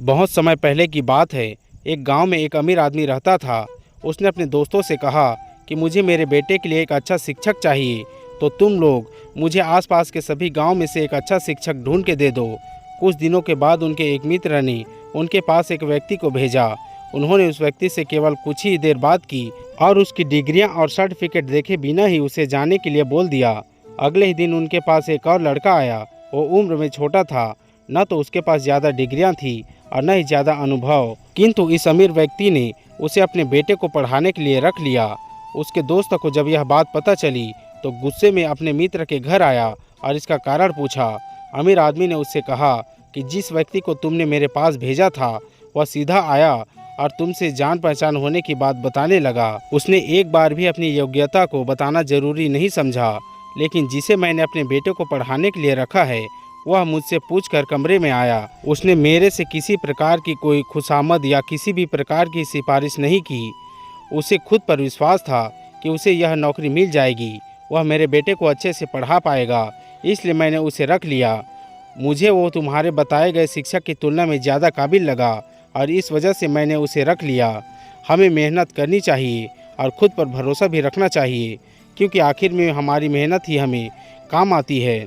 बहुत समय पहले की बात है। एक गांव में एक अमीर आदमी रहता था। उसने अपने दोस्तों से कहा कि मुझे मेरे बेटे के लिए एक अच्छा शिक्षक चाहिए, तो तुम लोग मुझे आसपास के सभी गांव में से एक अच्छा शिक्षक ढूंढ के दे दो। कुछ दिनों के बाद उनके एक मित्र ने उनके पास एक व्यक्ति को भेजा। उन्होंने उस व्यक्ति से केवल कुछ ही देर बात की और उसकी डिग्रियां और सर्टिफिकेट देखे बिना ही उसे जाने के लिए बोल दिया। अगले ही दिन उनके पास एक और लड़का आया। वो उम्र में छोटा था, न तो उसके पास ज़्यादा डिग्रियां थी और न ही ज़्यादा अनुभव, किंतु इस अमीर व्यक्ति ने उसे अपने बेटे को पढ़ाने के लिए रख लिया। उसके दोस्त को जब यह बात पता चली तो गुस्से में अपने मित्र के घर आया और इसका कारण पूछा। अमीर आदमी ने उससे कहा कि जिस व्यक्ति को तुमने मेरे पास भेजा था वह सीधा आया और तुमसे जान पहचान होने की बात बताने लगा। उसने एक बार भी अपनी योग्यता को बताना जरूरी नहीं समझा, लेकिन जिसे मैंने अपने बेटे को पढ़ाने के लिए रखा है वह मुझसे पूछकर कमरे में आया। उसने मेरे से किसी प्रकार की कोई खुशामद या किसी भी प्रकार की सिफारिश नहीं की। उसे खुद पर विश्वास था कि उसे यह नौकरी मिल जाएगी, वह मेरे बेटे को अच्छे से पढ़ा पाएगा, इसलिए मैंने उसे रख लिया। मुझे वो तुम्हारे बताए गए शिक्षक की तुलना में ज़्यादा काबिल लगा और इस वजह से मैंने उसे रख लिया। हमें मेहनत करनी चाहिए और खुद पर भरोसा भी रखना चाहिए, क्योंकि आखिर में हमारी मेहनत ही हमें काम आती है,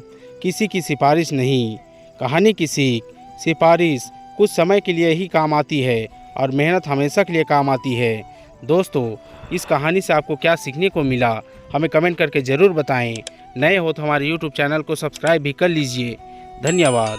किसी की सिफारिश नहीं। कहानी की सीख, सिफारिश कुछ समय के लिए ही काम आती है और मेहनत हमेशा के लिए काम आती है। दोस्तों, इस कहानी से आपको क्या सीखने को मिला हमें कमेंट करके ज़रूर बताएं। नए हो तो हमारे YouTube चैनल को सब्सक्राइब भी कर लीजिए। धन्यवाद।